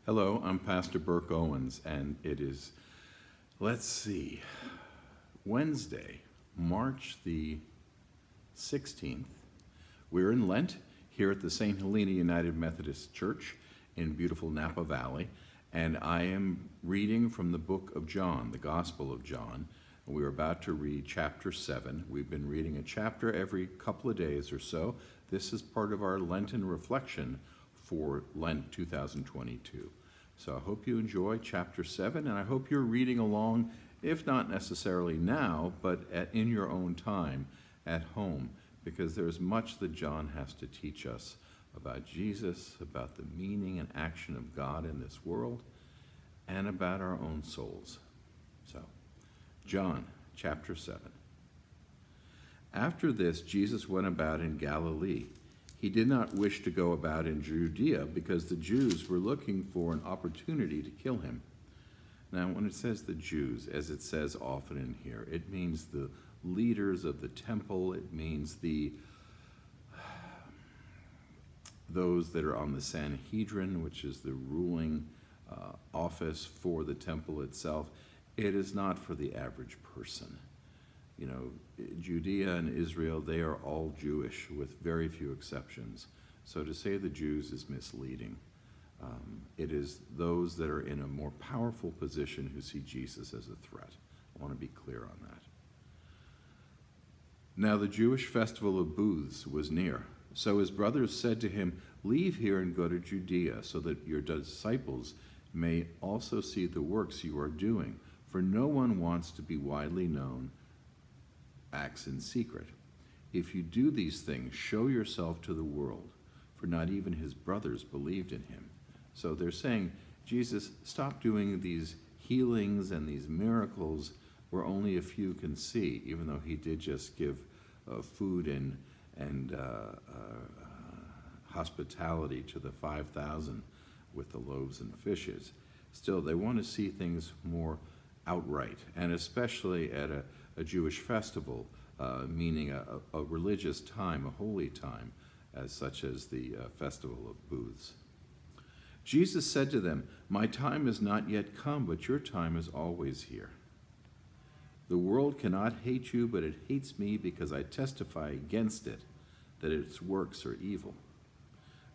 Hello, I'm Pastor Burke Owens, and it is, Wednesday, March the 16th. We're in Lent here at the St. Helena United Methodist Church in beautiful Napa Valley, and I am reading from the book of John, the Gospel of John. We're about to read chapter 7. We've been reading a chapter every couple of days or so. This is part of our Lenten reflection for Lent 2022. So I hope you enjoy chapter 7, and I hope you're reading along, if not necessarily now, but in your own time at home, because there's much that John has to teach us about Jesus, about the meaning and action of God in this world, and about our own souls. So, John chapter 7. After this, Jesus went about in Galilee. He did not wish to go about in Judea because the Jews were looking for an opportunity to kill him. Now, when it says the Jews, as it says often in here, it means the leaders of the temple. It means those that are on the Sanhedrin, which is the ruling office for the temple itself. It is not for the average person. You know, Judea and Israel, they are all Jewish with very few exceptions. So to say the Jews is misleading. It is those that are in a more powerful position who see Jesus as a threat. I want to be clear on that. Now the Jewish festival of booths was near. So his brothers said to him, "Leave here and go to Judea, so that your disciples may also see the works you are doing. For no one wants to be widely known, acts in secret. If you do these things, show yourself to the world." For not even his brothers believed in him. So they're saying, Jesus, stop doing these healings and these miracles where only a few can see, even though he did just give food and hospitality to the 5,000 with the loaves and fishes. Still, they want to see things more outright, and especially at a Jewish festival, meaning a religious time, a holy time, such as the festival of booths. Jesus said to them, "My time is not yet come, but your time is always here. The world cannot hate you, but it hates me because I testify against it, that its works are evil.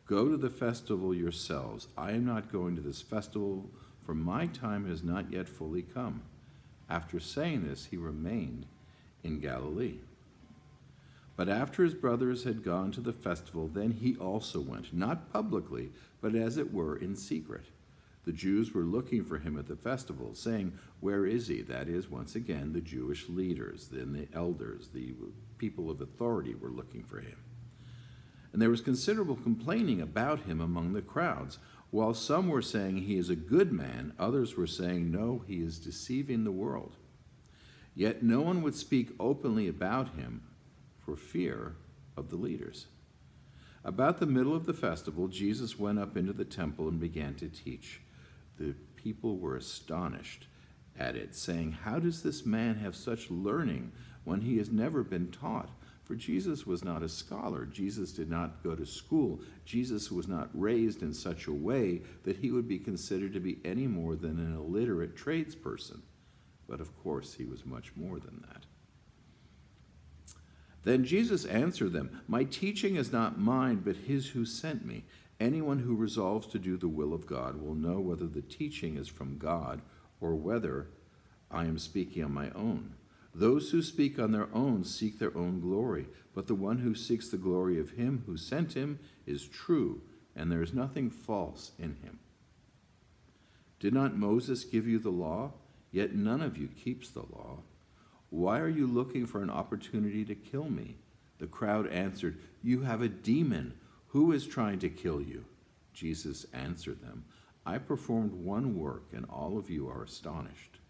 Go to the festival yourselves. I am not going to this festival, for my time has not yet fully come." After saying this, he remained in Galilee. But after his brothers had gone to the festival, then he also went, not publicly, but as it were in secret. The Jews were looking for him at the festival, saying, "Where is he?" That is, once again, the Jewish leaders, then the elders, the people of authority were looking for him. And there was considerable complaining about him among the crowds. While some were saying he is a good man, others were saying, no, he is deceiving the world. Yet no one would speak openly about him for fear of the leaders. About the middle of the festival, Jesus went up into the temple and began to teach. The people were astonished at it, saying, "How does this man have such learning when he has never been taught?" For Jesus was not a scholar. Jesus did not go to school. Jesus was not raised in such a way that he would be considered to be any more than an illiterate tradesperson. But of course, he was much more than that. Then Jesus answered them, "My teaching is not mine, but his who sent me. Anyone who resolves to do the will of God will know whether the teaching is from God or whether I am speaking on my own. Those who speak on their own seek their own glory, but the one who seeks the glory of him who sent him is true, and there is nothing false in him. Did not Moses give you the law? Yet none of you keeps the law. Why are you looking for an opportunity to kill me?" The crowd answered, "You have a demon. Who is trying to kill you?" Jesus answered them, "I performed one work, and all of you are astonished.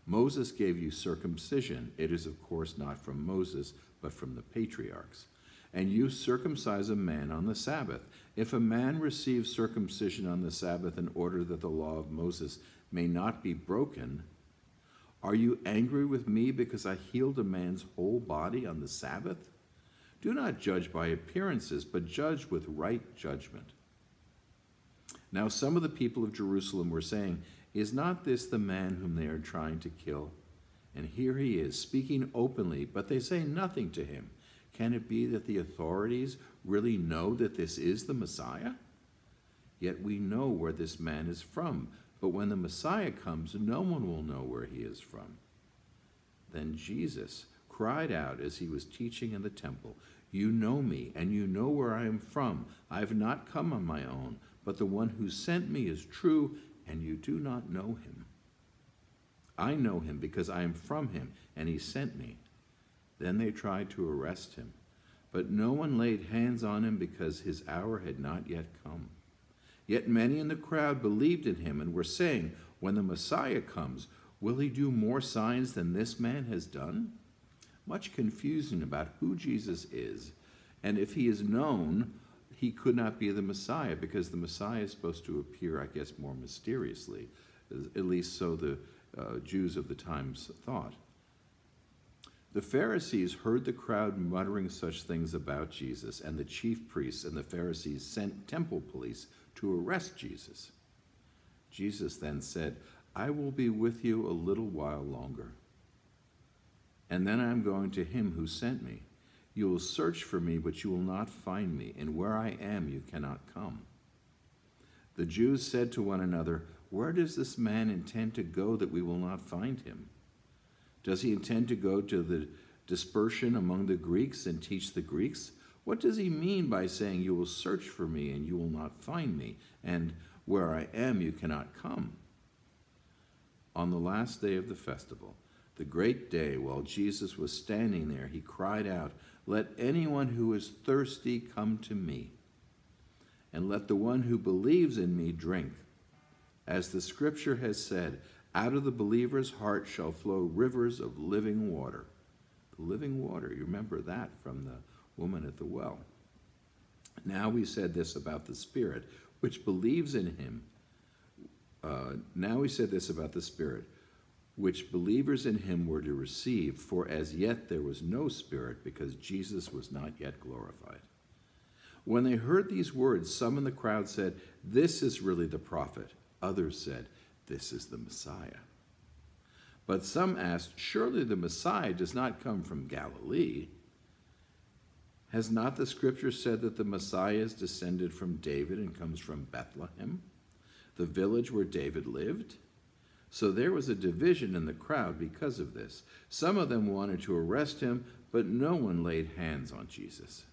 Moses gave you circumcision. It is, of course, not from Moses, but from the patriarchs. And you circumcise a man on the Sabbath. If a man receives circumcision on the Sabbath in order that the law of Moses may not be broken, are you angry with me because I healed a man's whole body on the Sabbath? Do not judge by appearances, but judge with right judgment. Now some of the people of Jerusalem were saying, "Is not this the man whom they are trying to kill? And here he is, speaking openly, but they say nothing to him. Can it be that the authorities really know that this is the Messiah? Yet we know where this man is from, but when the Messiah comes, no one will know where he is from." Then Jesus cried out as he was teaching in the temple, "You know me, and you know where I am from. I have not come on my own, but the one who sent me is true, and you do not know him. I know him because I am from him, and he sent me." Then they tried to arrest him, but no one laid hands on him because his hour had not yet come. Yet many in the crowd believed in him and were saying, "When the Messiah comes, will he do more signs than this man has done?" Much confusion about who Jesus is, and if he is known, he could not be the Messiah, because the Messiah is supposed to appear, I guess, more mysteriously, at least so the Jews of the times thought. The Pharisees heard the crowd muttering such things about Jesus, and the chief priests and the Pharisees sent temple police to arrest Jesus. Jesus then said, "I will be with you a little while longer, and then I am going to him who sent me. You will search for me, but you will not find me, and where I am you cannot come." The Jews said to one another, "Where does this man intend to go that we will not find him? Does he intend to go to the dispersion among the Greeks and teach the Greeks? What does he mean by saying, 'You will search for me and you will not find me, and where I am you cannot come'?" On the last day of the festival, the great day, while Jesus was standing there, he cried out, "Let anyone who is thirsty come to me, and let the one who believes in me drink. As the scripture has said, out of the believer's heart shall flow rivers of living water." The living water, you remember that from the woman at the well. Now we said this about the Spirit, which believes in him. Which believers in him were to receive, for as yet there was no Spirit, because Jesus was not yet glorified. When they heard these words, some in the crowd said, "This is really the prophet." Others said, "This is the Messiah." But some asked, "Surely the Messiah does not come from Galilee? Has not the scripture said that the Messiah is descended from David and comes from Bethlehem, the village where David lived?" So there was a division in the crowd because of this. Some of them wanted to arrest him, but no one laid hands on Jesus.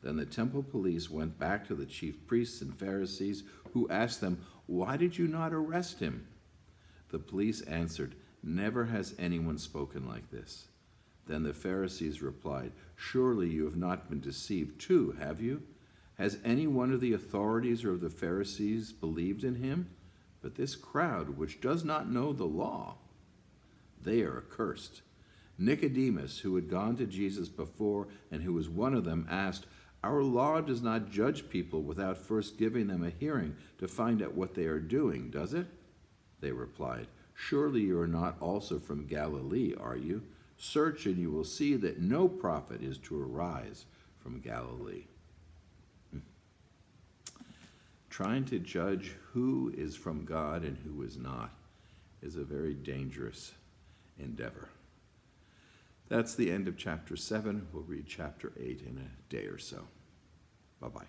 Then the temple police went back to the chief priests and Pharisees, who asked them, "Why did you not arrest him?" The police answered, "Never has anyone spoken like this." Then the Pharisees replied, "Surely you have not been deceived too, have you? Has any one of the authorities or of the Pharisees believed in him? But this crowd, which does not know the law, they are accursed." Nicodemus, who had gone to Jesus before and who was one of them, asked, "Our law does not judge people without first giving them a hearing to find out what they are doing, does it?" They replied, "Surely you are not also from Galilee, are you? Search and you will see that no prophet is to arise from Galilee." Trying to judge who is from God and who is not is a very dangerous endeavor. That's the end of chapter 7. We'll read chapter 8 in a day or so. Bye-bye.